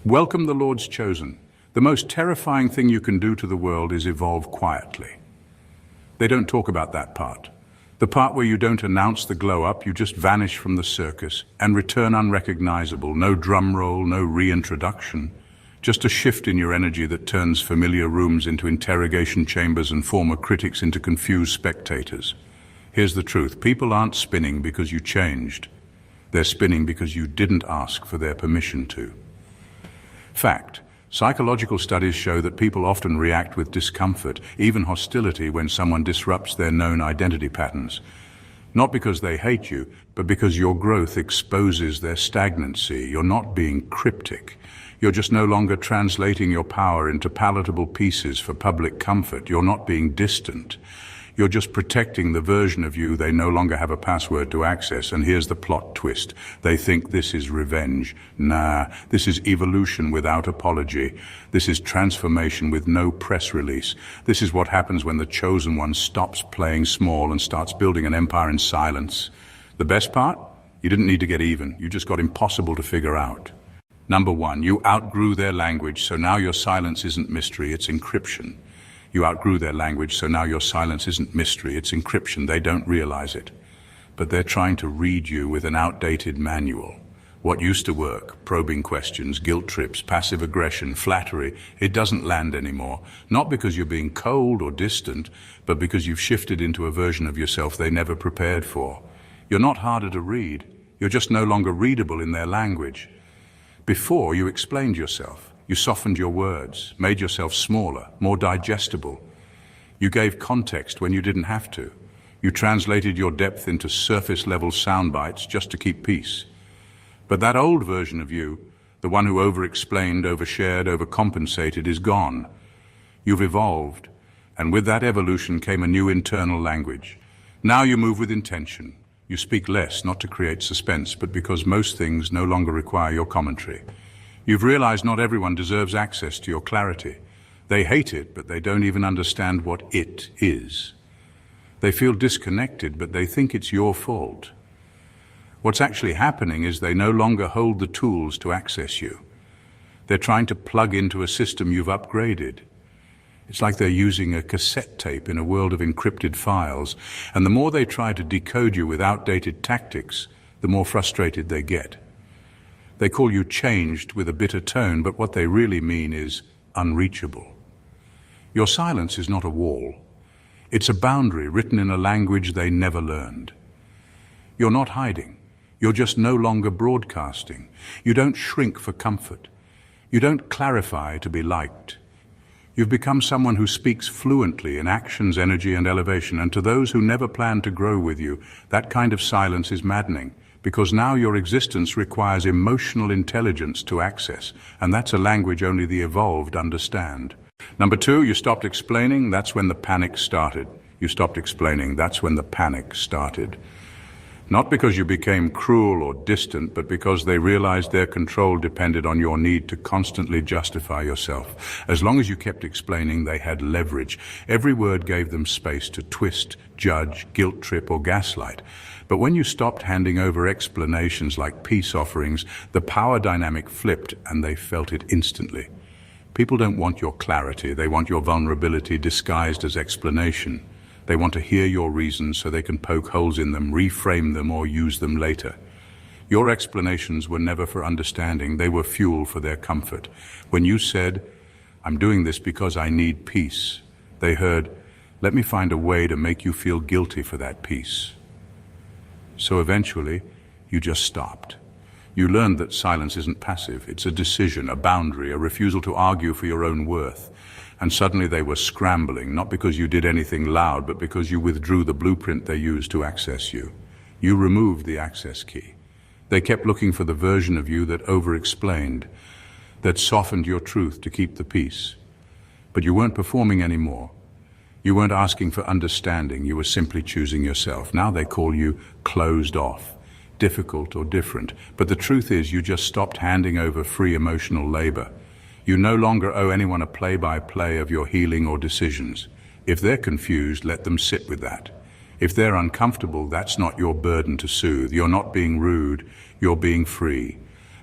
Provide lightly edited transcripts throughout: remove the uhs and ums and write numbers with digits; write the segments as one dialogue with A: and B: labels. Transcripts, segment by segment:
A: Welcome the Lord's chosen. The most terrifying thing you can do to the world is evolve quietly. They don't talk about that part. The part where you don't announce the glow-up, you just vanish from the circus and return unrecognizable. No drum roll, no reintroduction. Just a shift in your energy that turns familiar rooms into interrogation chambers and former critics into confused spectators. Here's the truth. People aren't spinning because you changed. They're spinning because you didn't ask for their permission to. Fact. Psychological studies show that people often react with discomfort, even hostility, when someone disrupts their known identity patterns. Not because they hate you, but because your growth exposes their stagnancy. You're not being cryptic. You're just no longer translating your power into palatable pieces for public comfort. You're not being distant. You're just protecting the version of you they no longer have a password to access. And here's the plot twist. They think this is revenge. Nah, this is evolution without apology. This is transformation with no press release. This is what happens when the chosen one stops playing small and starts building an empire in silence. The best part? You didn't need to get even. You just got impossible to figure out. Number one, you outgrew their language, so now your silence isn't mystery, it's encryption. You outgrew their language, so now your silence isn't mystery, it's encryption. They don't realize it. But they're trying to read you with an outdated manual. What used to work, probing questions, guilt trips, passive aggression, flattery, it doesn't land anymore. Not because you're being cold or distant, but because you've shifted into a version of yourself they never prepared for. You're not harder to read, you're just no longer readable in their language. Before, you explained yourself. You softened your words, made yourself smaller, more digestible. You gave context when you didn't have to. You translated your depth into surface-level sound bites just to keep peace. But that old version of you, the one who over-explained, overshared, overcompensated, is gone. You've evolved, and with that evolution came a new internal language. Now you move with intention. You speak less, not to create suspense, but because most things no longer require your commentary. You've realized not everyone deserves access to your clarity. They hate it, but they don't even understand what it is. They feel disconnected, but they think it's your fault. What's actually happening is they no longer hold the tools to access you. They're trying to plug into a system you've upgraded. It's like they're using a cassette tape in a world of encrypted files, and the more they try to decode you with outdated tactics, the more frustrated they get. They call you changed with a bitter tone, but what they really mean is unreachable. Your silence is not a wall. It's a boundary written in a language they never learned. You're not hiding. You're just no longer broadcasting. You don't shrink for comfort. You don't clarify to be liked. You've become someone who speaks fluently in actions, energy, and elevation, and to those who never planned to grow with you, that kind of silence is maddening. Because now your existence requires emotional intelligence to access, and that's a language only the evolved understand. Number two, you stopped explaining, that's when the panic started. You stopped explaining, that's when the panic started. Not because you became cruel or distant, but because they realized their control depended on your need to constantly justify yourself. As long as you kept explaining, they had leverage. Every word gave them space to twist, judge, guilt trip, or gaslight. But when you stopped handing over explanations like peace offerings, the power dynamic flipped and they felt it instantly. People don't want your clarity, they want your vulnerability disguised as explanation. They want to hear your reasons so they can poke holes in them, reframe them, or use them later. Your explanations were never for understanding, they were fuel for their comfort. When you said, "I'm doing this because I need peace," they heard, "Let me find a way to make you feel guilty for that peace." So eventually, you just stopped. You learned that silence isn't passive, it's a decision, a boundary, a refusal to argue for your own worth. And suddenly they were scrambling, not because you did anything loud, but because you withdrew the blueprint they used to access you. You removed the access key. They kept looking for the version of you that over-explained, that softened your truth to keep the peace. But you weren't performing anymore. You weren't asking for understanding, you were simply choosing yourself. Now they call you closed off, difficult or different. But the truth is you just stopped handing over free emotional labor. You no longer owe anyone a play-by-play of your healing or decisions. If they're confused, let them sit with that. If they're uncomfortable, that's not your burden to soothe. You're not being rude, you're being free.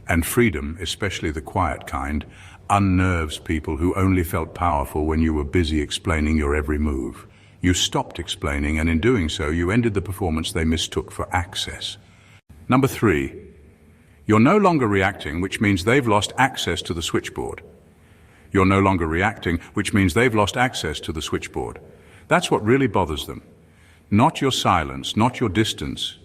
A: And freedom, especially the quiet kind, unnerves people who only felt powerful when you were busy explaining your every move. You stopped explaining, and in doing so, you ended the performance they mistook for access. Number 3, you're no longer reacting, which means they've lost access to the switchboard. You're no longer reacting, which means they've lost access to the switchboard. That's what really bothers them. Not your silence, not your distance,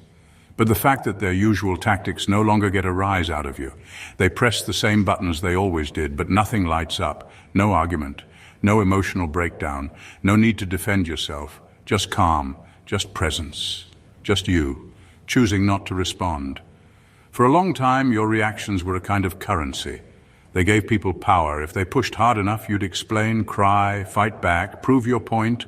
A: but the fact that their usual tactics no longer get a rise out of you. They press the same buttons they always did, but nothing lights up. No argument, no emotional breakdown, no need to defend yourself. Just calm, just presence, just you, choosing not to respond. For a long time, your reactions were a kind of currency. They gave people power. If they pushed hard enough, you'd explain, cry, fight back, prove your point,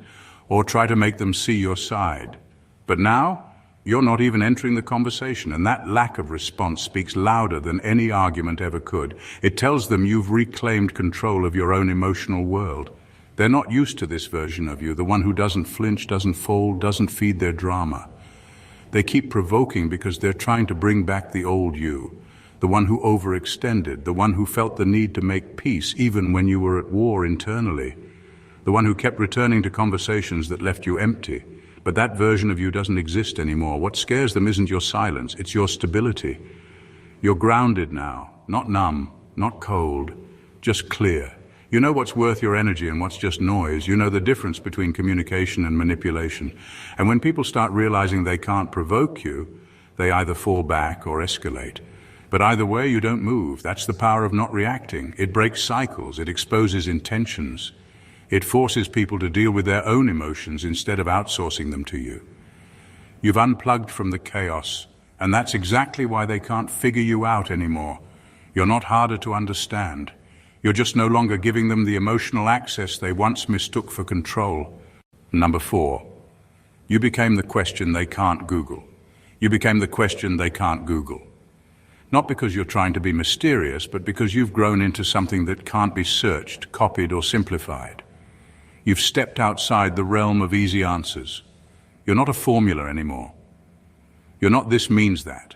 A: or try to make them see your side. But now, you're not even entering the conversation, and that lack of response speaks louder than any argument ever could. It tells them you've reclaimed control of your own emotional world. They're not used to this version of you, the one who doesn't flinch, doesn't fold, doesn't feed their drama. They keep provoking because they're trying to bring back the old you, the one who overextended, the one who felt the need to make peace even when you were at war internally, the one who kept returning to conversations that left you empty. But that version of you doesn't exist anymore. What scares them isn't your silence, it's your stability. You're grounded now, not numb, not cold, just clear. You know what's worth your energy and what's just noise. You know the difference between communication and manipulation. And when people start realizing they can't provoke you, they either fall back or escalate. But either way, you don't move. That's the power of not reacting. It breaks cycles, it exposes intentions. It forces people to deal with their own emotions instead of outsourcing them to you. You've unplugged from the chaos, and that's exactly why they can't figure you out anymore. You're not harder to understand. You're just no longer giving them the emotional access they once mistook for control. Number 4, you became the question they can't Google. You became the question they can't Google. Not because you're trying to be mysterious, but because you've grown into something that can't be searched, copied, or simplified. You've stepped outside the realm of easy answers. You're not a formula anymore. You're not this means that.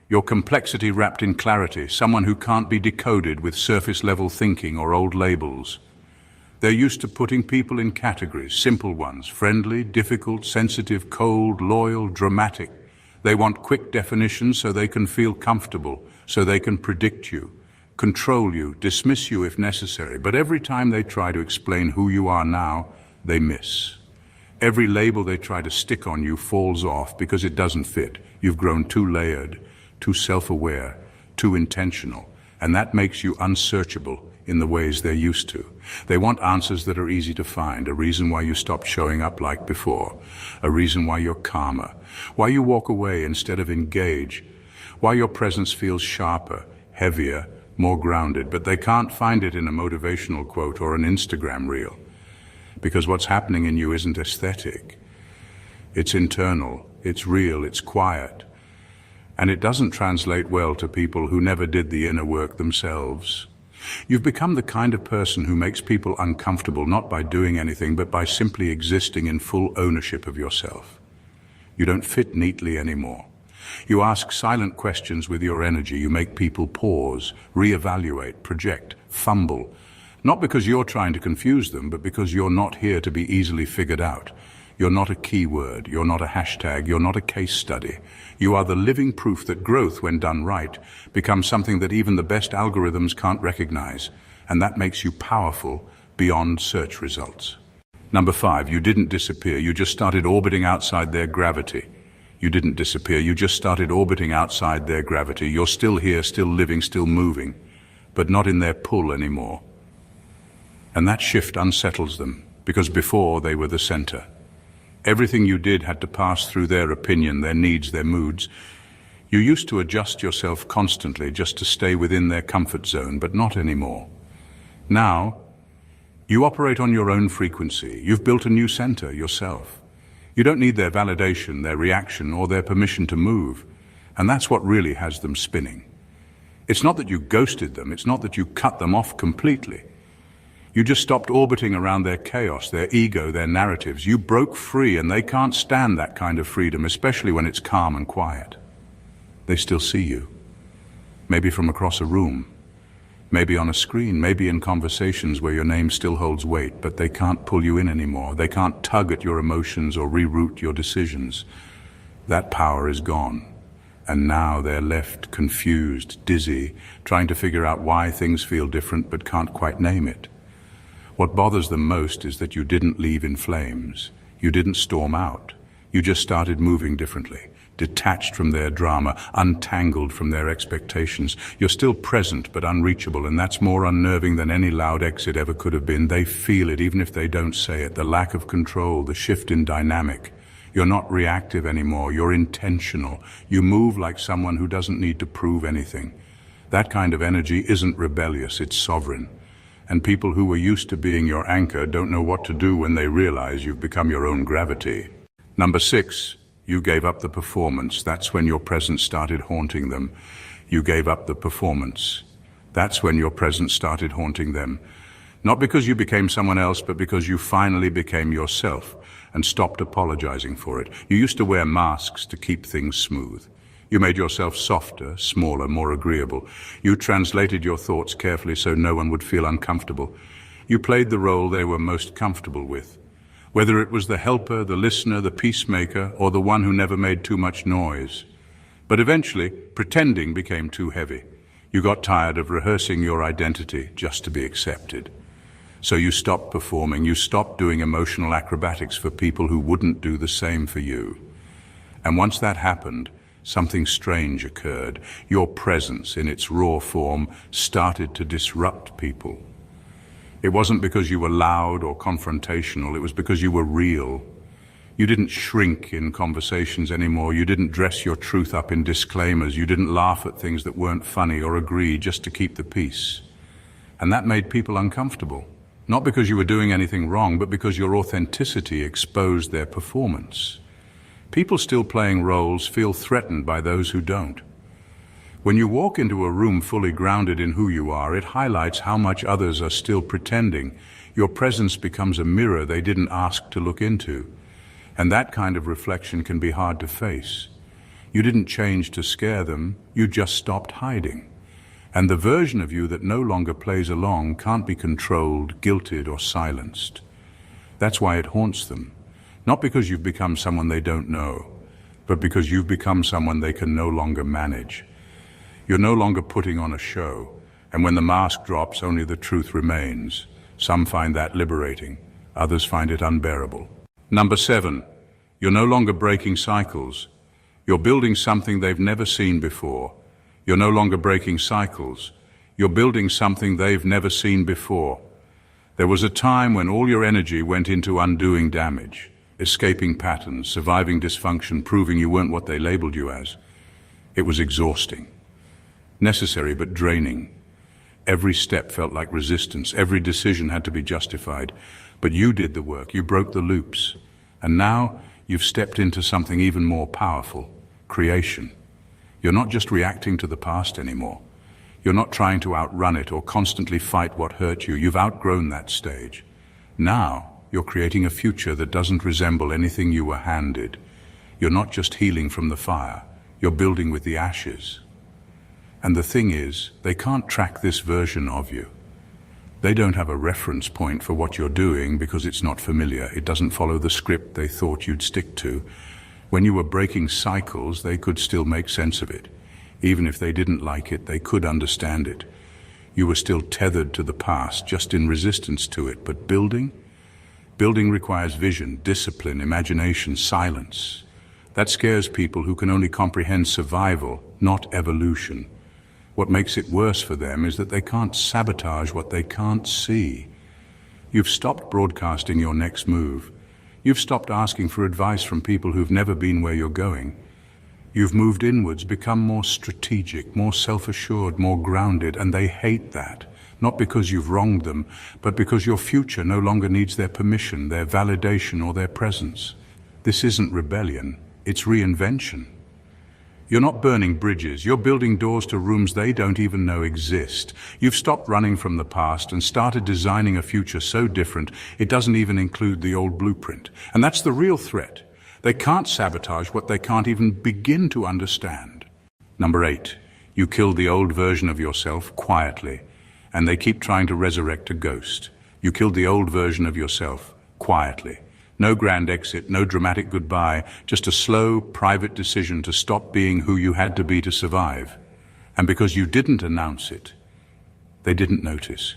A: You're complexity wrapped in clarity, someone who can't be decoded with surface-level thinking or old labels. They're used to putting people in categories, simple ones, friendly, difficult, sensitive, cold, loyal, dramatic. They want quick definitions so they can feel comfortable, so they can predict you, control you, dismiss you if necessary. But every time they try to explain who you are now, they miss. Every label they try to stick on you falls off because it doesn't fit. You've grown too layered, too self-aware, too intentional, and that makes you unsearchable in the ways they're used to. They want answers that are easy to find, a reason why you stopped showing up like before, a reason why you're calmer, why you walk away instead of engage, why your presence feels sharper, heavier, more grounded, but they can't find it in a motivational quote or an Instagram reel. Because what's happening in you isn't aesthetic. It's internal, it's real, it's quiet. And it doesn't translate well to people who never did the inner work themselves. You've become the kind of person who makes people uncomfortable not by doing anything, but by simply existing in full ownership of yourself. You don't fit neatly anymore. You ask silent questions with your energy. You make people pause, reevaluate, project, fumble. Not because you're trying to confuse them, but because you're not here to be easily figured out. You're not a keyword, you're not a hashtag, you're not a case study. You are the living proof that growth, when done right, becomes something that even the best algorithms can't recognize. And that makes you powerful beyond search results. Number 5, you didn't disappear. You just started orbiting outside their gravity. You didn't disappear. You just started orbiting outside their gravity. You're still here, still living, still moving, but not in their pull anymore. And that shift unsettles them, because before they were the center. Everything you did had to pass through their opinion, their needs, their moods. You used to adjust yourself constantly just to stay within their comfort zone, but not anymore. Now, you operate on your own frequency. You've built a new center yourself. You don't need their validation, their reaction, or their permission to move. And that's what really has them spinning. It's not that you ghosted them. It's not that you cut them off completely. You just stopped orbiting around their chaos, their ego, their narratives. You broke free, and they can't stand that kind of freedom, especially when it's calm and quiet. They still see you. Maybe from across a room. Maybe on a screen, maybe in conversations where your name still holds weight, but they can't pull you in anymore. They can't tug at your emotions or reroute your decisions. That power is gone. And now they're left confused, dizzy, trying to figure out why things feel different but can't quite name it. What bothers them most is that you didn't leave in flames. You didn't storm out. You just started moving differently, detached from their drama, untangled from their expectations. You're still present but unreachable, and that's more unnerving than any loud exit ever could have been. They feel it even if they don't say it, the lack of control, the shift in dynamic. You're not reactive anymore, you're intentional. You move like someone who doesn't need to prove anything. That kind of energy isn't rebellious, it's sovereign. And people who were used to being your anchor don't know what to do when they realize you've become your own gravity. Number 6, you gave up the performance. That's when your presence started haunting them. You gave up the performance. That's when your presence started haunting them. Not because you became someone else, but because you finally became yourself and stopped apologizing for it. You used to wear masks to keep things smooth. You made yourself softer, smaller, more agreeable. You translated your thoughts carefully so no one would feel uncomfortable. You played the role they were most comfortable with. Whether it was the helper, the listener, the peacemaker, or the one who never made too much noise. But eventually, pretending became too heavy. You got tired of rehearsing your identity just to be accepted. So you stopped performing, you stopped doing emotional acrobatics for people who wouldn't do the same for you. And once that happened, something strange occurred. Your presence, in its raw form, started to disrupt people. It wasn't because you were loud or confrontational, it was because you were real. You didn't shrink in conversations anymore, you didn't dress your truth up in disclaimers, you didn't laugh at things that weren't funny or agree just to keep the peace. And that made people uncomfortable. Not because you were doing anything wrong, but because your authenticity exposed their performance. People still playing roles feel threatened by those who don't. When you walk into a room fully grounded in who you are, it highlights how much others are still pretending. Your presence becomes a mirror they didn't ask to look into. And that kind of reflection can be hard to face. You didn't change to scare them, you just stopped hiding. And the version of you that no longer plays along can't be controlled, guilted, or silenced. That's why it haunts them. Not because you've become someone they don't know, but because you've become someone they can no longer manage. You're no longer putting on a show, and when the mask drops, only the truth remains. Some find that liberating, others find it unbearable. Number 7, you're no longer breaking cycles. You're building something they've never seen before. You're no longer breaking cycles. You're building something they've never seen before. There was a time when all your energy went into undoing damage, escaping patterns, surviving dysfunction, proving you weren't what they labeled you as. It was exhausting. Necessary but draining. Every step felt like resistance. Every decision had to be justified. But you did the work. You broke the loops. And now you've stepped into something even more powerful, creation. You're not just reacting to the past anymore. You're not trying to outrun it or constantly fight what hurt you. You've outgrown that stage. Now you're creating a future that doesn't resemble anything you were handed. You're not just healing from the fire. You're building with the ashes. And the thing is, they can't track this version of you. They don't have a reference point for what you're doing because it's not familiar. It doesn't follow the script they thought you'd stick to. When you were breaking cycles, they could still make sense of it. Even if they didn't like it, they could understand it. You were still tethered to the past, just in resistance to it. But building requires vision, discipline, imagination, silence. That scares people who can only comprehend survival, not evolution. What makes it worse for them is that they can't sabotage what they can't see. You've stopped broadcasting your next move. You've stopped asking for advice from people who've never been where you're going. You've moved inwards, become more strategic, more self-assured, more grounded, and they hate that. Not because you've wronged them, but because your future no longer needs their permission, their validation, or their presence. This isn't rebellion, it's reinvention. You're not burning bridges, you're building doors to rooms they don't even know exist. You've stopped running from the past and started designing a future so different it doesn't even include the old blueprint. And that's the real threat. They can't sabotage what they can't even begin to understand. Number 8, You killed the old version of yourself quietly, and they keep trying to resurrect a ghost. You killed the old version of yourself quietly. No grand exit, no dramatic goodbye, just a slow, private decision to stop being who you had to be to survive. And because you didn't announce it, they didn't notice.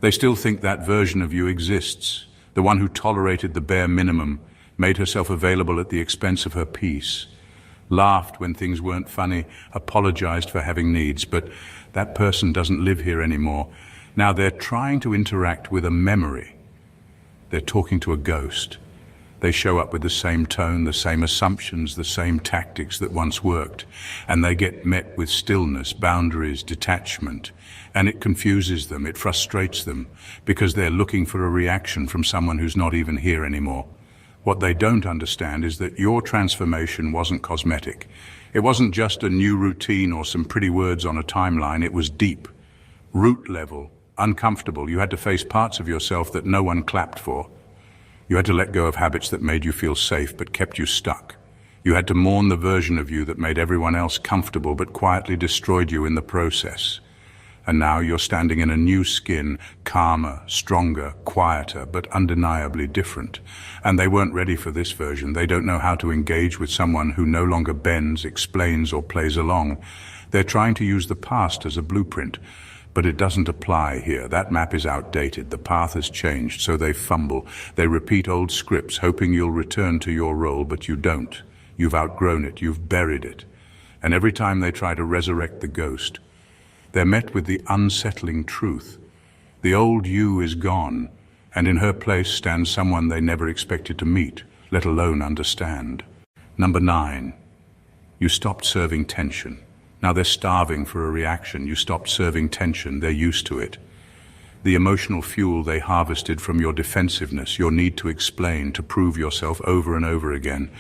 A: They still think that version of you exists, the one who tolerated the bare minimum, made herself available at the expense of her peace, laughed when things weren't funny, apologized for having needs, but that person doesn't live here anymore. Now they're trying to interact with a memory. They're talking to a ghost. They show up with the same tone, the same assumptions, the same tactics that once worked, and they get met with stillness, boundaries, detachment, and it confuses them, it frustrates them, because they're looking for a reaction from someone who's not even here anymore. What they don't understand is that your transformation wasn't cosmetic. It wasn't just a new routine or some pretty words on a timeline. It was deep, root level, uncomfortable. You had to face parts of yourself that no one clapped for. You had to let go of habits that made you feel safe but kept you stuck. You had to mourn the version of you that made everyone else comfortable but quietly destroyed you in the process. And now you're standing in a new skin, calmer, stronger, quieter, but undeniably different. And they weren't ready for this version. They don't know how to engage with someone who no longer bends, explains, or plays along. They're trying to use the past as a blueprint, but it doesn't apply here. That map is outdated. The path has changed, so they fumble. They repeat old scripts, hoping you'll return to your role, but you don't. You've outgrown it. You've buried it. And every time they try to resurrect the ghost, they're met with the unsettling truth. The old you is gone, and in her place stands someone they never expected to meet, let alone understand. Number 9, you stopped serving tension. Now they're starving for a reaction. You stopped serving tension. They're used to it. The emotional fuel they harvested from your defensiveness, your need to explain, to prove yourself over and over again.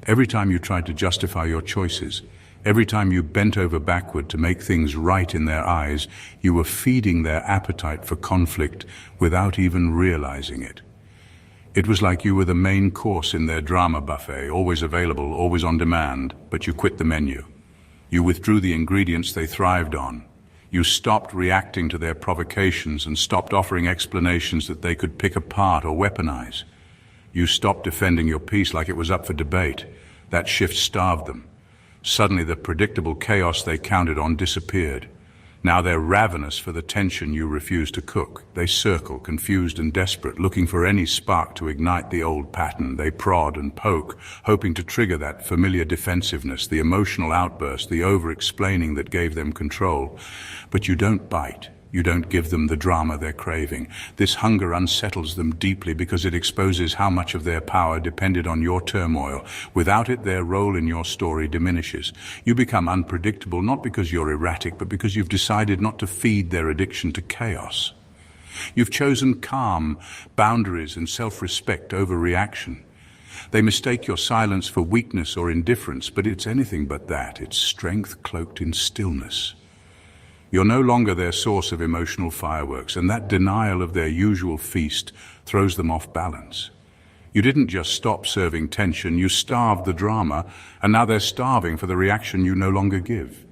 A: Every time you tried to justify your choices, every time you bent over backward to make things right in their eyes, you were feeding their appetite for conflict without even realizing it. It was like you were the main course in their drama buffet, always available, always on demand, but you quit the menu. You withdrew the ingredients they thrived on. You stopped reacting to their provocations and stopped offering explanations that they could pick apart or weaponize. You stopped defending your peace like it was up for debate. That shift starved them. Suddenly the predictable chaos they counted on disappeared. Now they're ravenous for the tension you refuse to cook. They circle, confused and desperate, looking for any spark to ignite the old pattern. They prod and poke, hoping to trigger that familiar defensiveness, the emotional outburst, the over-explaining that gave them control. But you don't bite. You don't give them the drama they're craving. This hunger unsettles them deeply because it exposes how much of their power depended on your turmoil. Without it, their role in your story diminishes. You become unpredictable, not because you're erratic, but because you've decided not to feed their addiction to chaos. You've chosen calm, boundaries, and self-respect over reaction. They mistake your silence for weakness or indifference, but it's anything but that. It's strength cloaked in stillness. You're no longer their source of emotional fireworks, and that denial of their usual feast throws them off balance. You didn't just stop serving tension, you starved the drama, and now they're starving for the reaction you no longer give.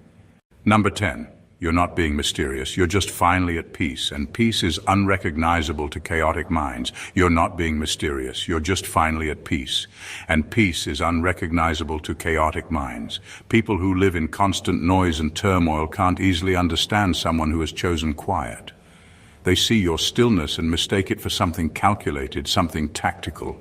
A: Number 10. You're not being mysterious, you're just finally at peace, and peace is unrecognizable to chaotic minds. You're not being mysterious, you're just finally at peace, and peace is unrecognizable to chaotic minds. People who live in constant noise and turmoil can't easily understand someone who has chosen quiet. They see your stillness and mistake it for something calculated, something tactical.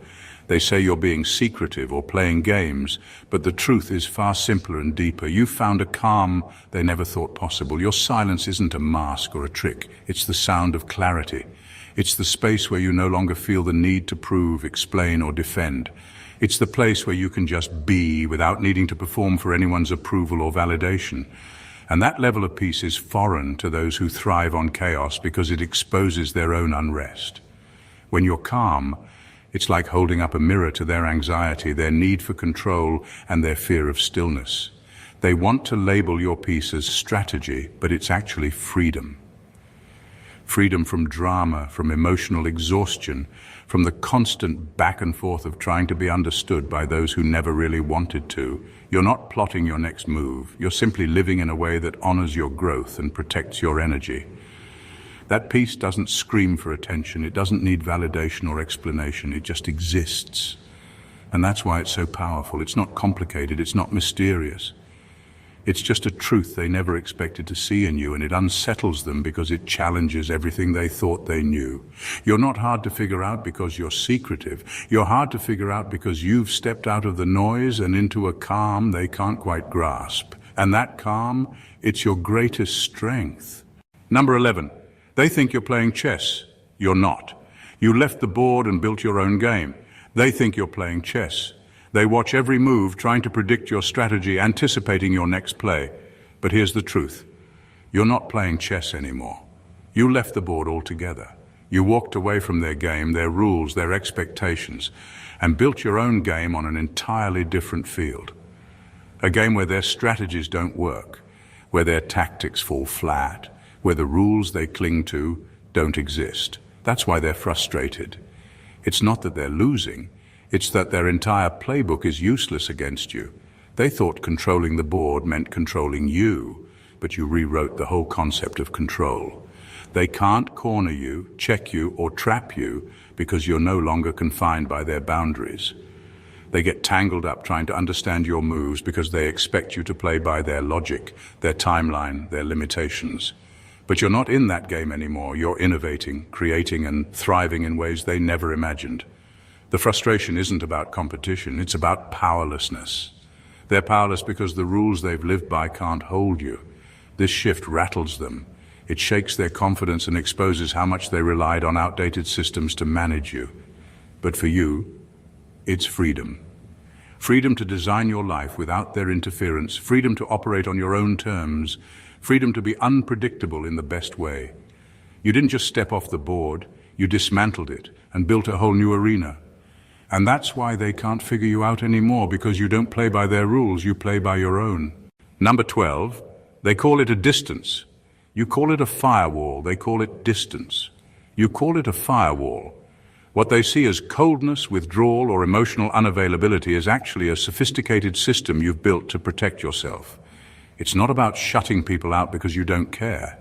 A: They say you're being secretive or playing games, but the truth is far simpler and deeper. You've found a calm they never thought possible. Your silence isn't a mask or a trick. It's the sound of clarity. It's the space where you no longer feel the need to prove, explain, or defend. It's the place where you can just be without needing to perform for anyone's approval or validation. And that level of peace is foreign to those who thrive on chaos because it exposes their own unrest. When you're calm, it's like holding up a mirror to their anxiety, their need for control, and their fear of stillness. They want to label your peace as strategy, but it's actually freedom. Freedom from drama, from emotional exhaustion, from the constant back and forth of trying to be understood by those who never really wanted to. You're not plotting your next move. You're simply living in a way that honors your growth and protects your energy. That peace doesn't scream for attention. It doesn't need validation or explanation. It just exists. And that's why it's so powerful. It's not complicated. It's not mysterious. It's just a truth they never expected to see in you, and it unsettles them because it challenges everything they thought they knew. You're not hard to figure out because you're secretive. You're hard to figure out because you've stepped out of the noise and into a calm they can't quite grasp. And that calm, it's your greatest strength. Number 11, they think you're playing chess. You're not. You left the board and built your own game. They think you're playing chess. They watch every move, trying to predict your strategy, anticipating your next play. But here's the truth. You're not playing chess anymore. You left the board altogether. You walked away from their game, their rules, their expectations, and built your own game on an entirely different field. A game where their strategies don't work, where their tactics fall flat, where the rules they cling to don't exist. That's why they're frustrated. It's not that they're losing. It's that their entire playbook is useless against you. They thought controlling the board meant controlling you, but you rewrote the whole concept of control. They can't corner you, check you, or trap you because you're no longer confined by their boundaries. They get tangled up trying to understand your moves because they expect you to play by their logic, their timeline, their limitations. But you're not in that game anymore. You're innovating, creating, and thriving in ways they never imagined. The frustration isn't about competition, it's about powerlessness. They're powerless because the rules they've lived by can't hold you. This shift rattles them. It shakes their confidence and exposes how much they relied on outdated systems to manage you. But for you, it's freedom. Freedom to design your life without their interference, freedom to operate on your own terms, freedom to be unpredictable in the best way. You didn't just step off the board, you dismantled it and built a whole new arena. And that's why they can't figure you out anymore, because you don't play by their rules, you play by your own. Number 12, they call it a distance. You call it a firewall, they call it distance. You call it a firewall. What they see as coldness, withdrawal, or emotional unavailability is actually a sophisticated system you've built to protect yourself. It's not about shutting people out because you don't care.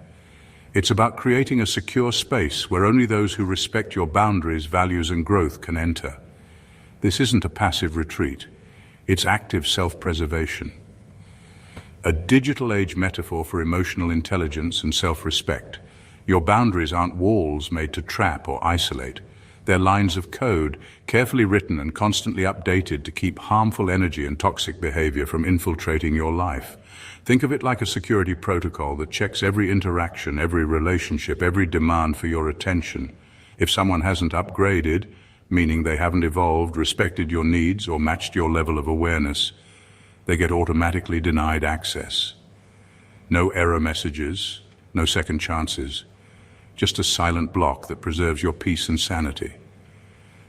A: It's about creating a secure space where only those who respect your boundaries, values, and growth can enter. This isn't a passive retreat. It's active self-preservation. A digital age metaphor for emotional intelligence and self-respect. Your boundaries aren't walls made to trap or isolate. They're lines of code, carefully written and constantly updated to keep harmful energy and toxic behavior from infiltrating your life. Think of it like a security protocol that checks every interaction, every relationship, every demand for your attention. If someone hasn't upgraded, meaning they haven't evolved, respected your needs, or matched your level of awareness, they get automatically denied access. No error messages, no second chances, just a silent block that preserves your peace and sanity.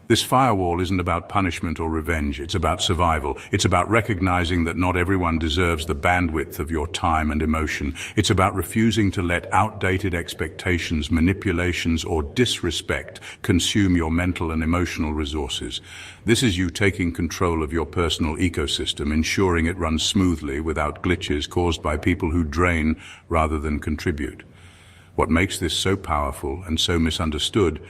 A: This firewall isn't about punishment or revenge, it's about survival. It's about recognizing that not everyone deserves the bandwidth of your time and emotion. It's about refusing to let outdated expectations, manipulations, or disrespect consume your mental and emotional resources. This is you taking control of your personal ecosystem, ensuring it runs smoothly without glitches caused by people who drain rather than contribute. What makes this so powerful and so misunderstood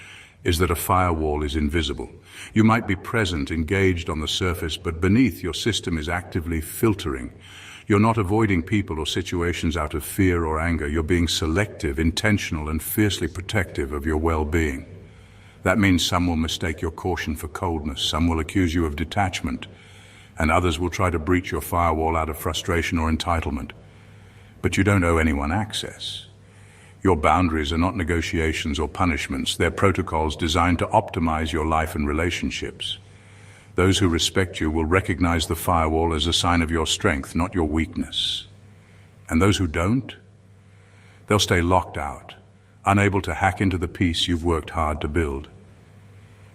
A: is that a firewall is invisible. You might be present, engaged on the surface, but beneath your system is actively filtering. You're not avoiding people or situations out of fear or anger. You're being selective, intentional, and fiercely protective of your well-being. That means some will mistake your caution for coldness, some will accuse you of detachment, and others will try to breach your firewall out of frustration or entitlement. But you don't owe anyone access. Your boundaries are not negotiations or punishments. They're protocols designed to optimize your life and relationships. Those who respect you will recognize the firewall as a sign of your strength, not your weakness. And those who don't, they'll stay locked out, unable to hack into the peace you've worked hard to build.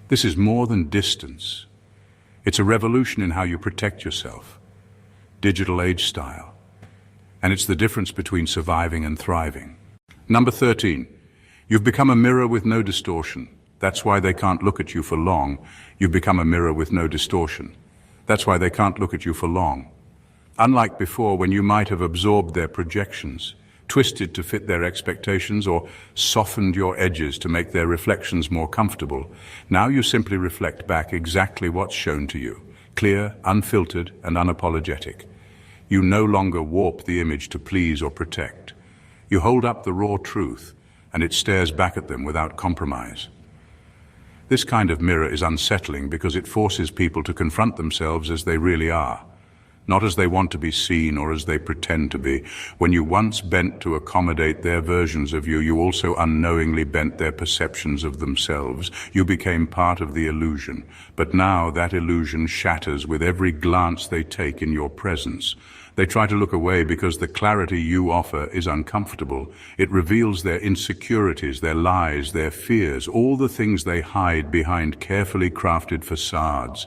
A: This is more than distance. It's a revolution in how you protect yourself, digital age style. And it's the difference between surviving and thriving. Number 13, You've become a mirror with no distortion. That's why they can't look at you for long. You've become a mirror with no distortion. That's why they can't look at you for long. Unlike before, when you might have absorbed their projections, twisted to fit their expectations, or softened your edges to make their reflections more comfortable, now you simply reflect back exactly what's shown to you, clear, unfiltered, and unapologetic. You no longer warp the image to please or protect. You hold up the raw truth, and it stares back at them without compromise. This kind of mirror is unsettling because it forces people to confront themselves as they really are, not as they want to be seen or as they pretend to be. When you once bent to accommodate their versions of you, you also unknowingly bent their perceptions of themselves. You became part of the illusion, but now that illusion shatters with every glance they take in your presence. They try to look away because the clarity you offer is uncomfortable. It reveals their insecurities, their lies, their fears, all the things they hide behind carefully crafted facades.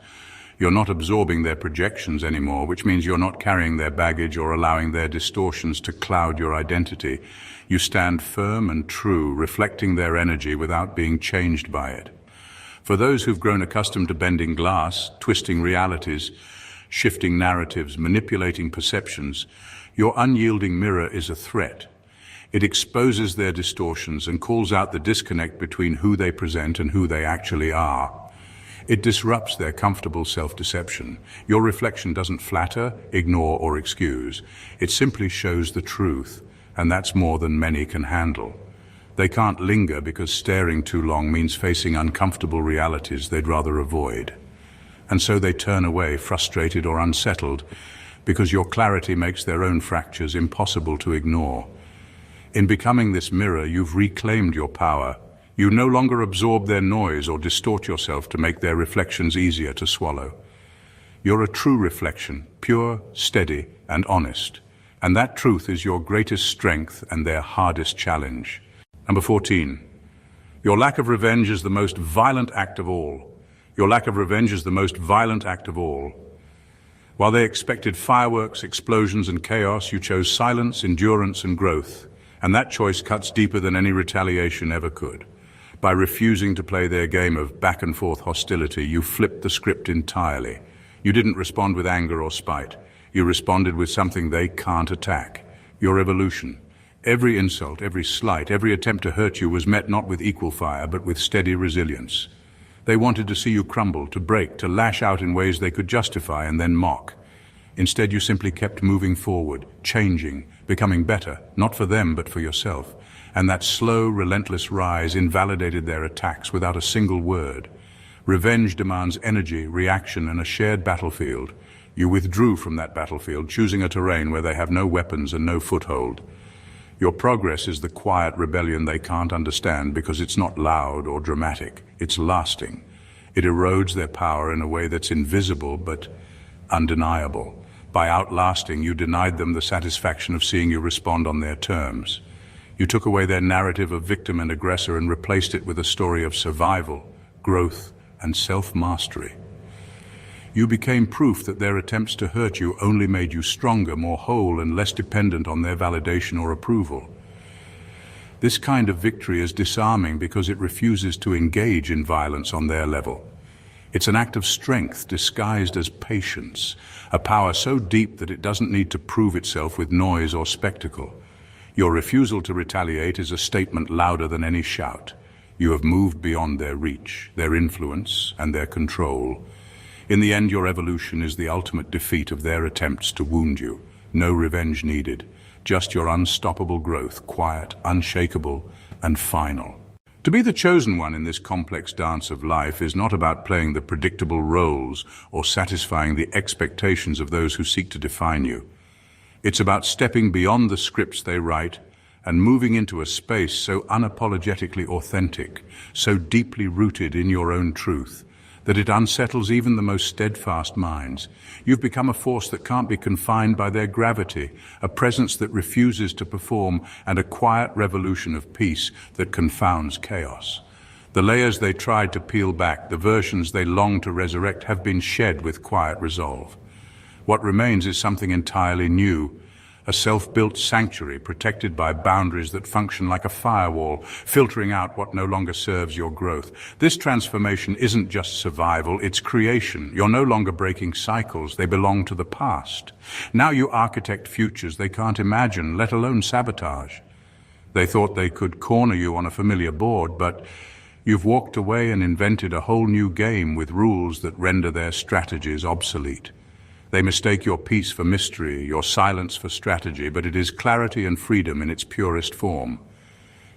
A: You're not absorbing their projections anymore, which means you're not carrying their baggage or allowing their distortions to cloud your identity. You stand firm and true, reflecting their energy without being changed by it. For those who've grown accustomed to bending glass, twisting realities, shifting narratives, manipulating perceptions, your unyielding mirror is a threat. It exposes their distortions and calls out the disconnect between who they present and who they actually are. It disrupts their comfortable self-deception. Your reflection doesn't flatter, ignore, or excuse. It simply shows the truth, and that's more than many can handle. They can't linger because staring too long means facing uncomfortable realities they'd rather avoid. And so they turn away, frustrated or unsettled, because your clarity makes their own fractures impossible to ignore. In becoming this mirror, you've reclaimed your power. You no longer absorb their noise or distort yourself to make their reflections easier to swallow. You're a true reflection, pure, steady, and honest. And that truth is your greatest strength and their hardest challenge. Number 14. Your lack of revenge is the most violent act of all. Your lack of revenge is the most violent act of all. While they expected fireworks, explosions, and chaos, you chose silence, endurance, and growth. And that choice cuts deeper than any retaliation ever could. By refusing to play their game of back-and-forth hostility, you flipped the script entirely. You didn't respond with anger or spite. You responded with something they can't attack: your evolution. Every insult, every slight, every attempt to hurt you was met not with equal fire, but with steady resilience. They wanted to see you crumble, to break, to lash out in ways they could justify and then mock. Instead, you simply kept moving forward, changing, becoming better, not for them, but for yourself. And that slow, relentless rise invalidated their attacks without a single word. Revenge demands energy, reaction, and a shared battlefield. You withdrew from that battlefield, choosing a terrain where they have no weapons and no foothold. Your progress is the quiet rebellion they can't understand because it's not loud or dramatic. It's lasting. It erodes their power in a way that's invisible but undeniable. By outlasting, you denied them the satisfaction of seeing you respond on their terms. You took away their narrative of victim and aggressor and replaced it with a story of survival, growth, and self-mastery. You became proof that their attempts to hurt you only made you stronger, more whole, and less dependent on their validation or approval. This kind of victory is disarming because it refuses to engage in violence on their level. It's an act of strength disguised as patience, a power so deep that it doesn't need to prove itself with noise or spectacle. Your refusal to retaliate is a statement louder than any shout. You have moved beyond their reach, their influence, and their control. In the end, your evolution is the ultimate defeat of their attempts to wound you. No revenge needed, just your unstoppable growth, quiet, unshakable, and final. To be the chosen one in this complex dance of life is not about playing the predictable roles or satisfying the expectations of those who seek to define you. It's about stepping beyond the scripts they write and moving into a space so unapologetically authentic, so deeply rooted in your own truth, that it unsettles even the most steadfast minds. You've become a force that can't be confined by their gravity, a presence that refuses to perform, and a quiet revolution of peace that confounds chaos. The layers they tried to peel back, the versions they long to resurrect, have been shed with quiet resolve. What remains is something entirely new, a self-built sanctuary protected by boundaries that function like a firewall, filtering out what no longer serves your growth. This transformation isn't just survival, it's creation. You're no longer breaking cycles, they belong to the past. Now you architect futures they can't imagine, let alone sabotage. They thought they could corner you on a familiar board, but you've walked away and invented a whole new game with rules that render their strategies obsolete. They mistake your peace for mystery, your silence for strategy, but it is clarity and freedom in its purest form.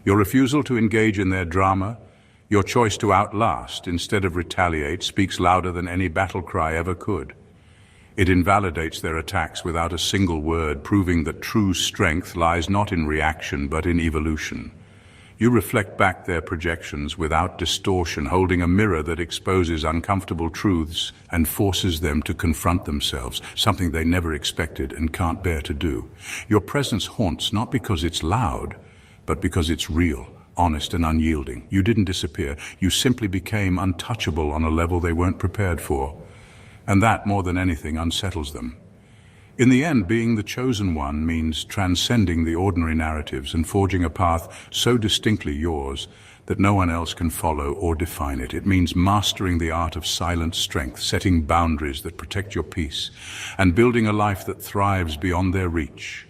A: Your refusal to engage in their drama, your choice to outlast instead of retaliate, speaks louder than any battle cry ever could. It invalidates their attacks without a single word, proving that true strength lies not in reaction but in evolution. You reflect back their projections without distortion, holding a mirror that exposes uncomfortable truths and forces them to confront themselves, something they never expected and can't bear to do. Your presence haunts not because it's loud, but because it's real, honest and unyielding. You didn't disappear, you simply became untouchable on a level they weren't prepared for. And that, more than anything, unsettles them. In the end, being the chosen one means transcending the ordinary narratives and forging a path so distinctly yours that no one else can follow or define it. It means mastering the art of silent strength, setting boundaries that protect your peace, and building a life that thrives beyond their reach.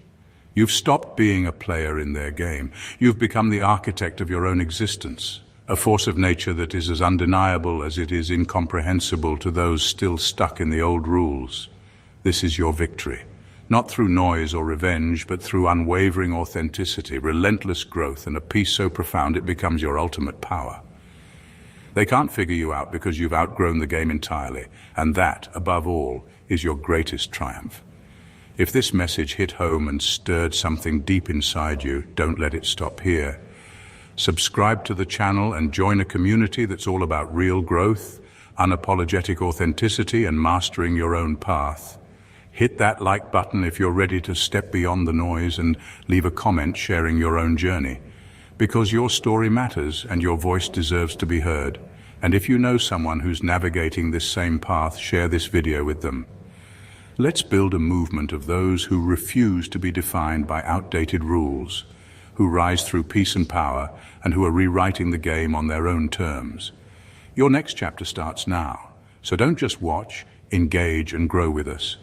A: You've stopped being a player in their game. You've become the architect of your own existence, a force of nature that is as undeniable as it is incomprehensible to those still stuck in the old rules. This is your victory, not through noise or revenge, but through unwavering authenticity, relentless growth, and a peace so profound it becomes your ultimate power. They can't figure you out because you've outgrown the game entirely, and that, above all, is your greatest triumph. If this message hit home and stirred something deep inside you, don't let it stop here. Subscribe to the channel and join a community that's all about real growth, unapologetic authenticity, and mastering your own path. Hit that like button if you're ready to step beyond the noise, and leave a comment sharing your own journey. Because your story matters and your voice deserves to be heard. And if you know someone who's navigating this same path, share this video with them. Let's build a movement of those who refuse to be defined by outdated rules, who rise through peace and power, and who are rewriting the game on their own terms. Your next chapter starts now, so don't just watch, engage and grow with us.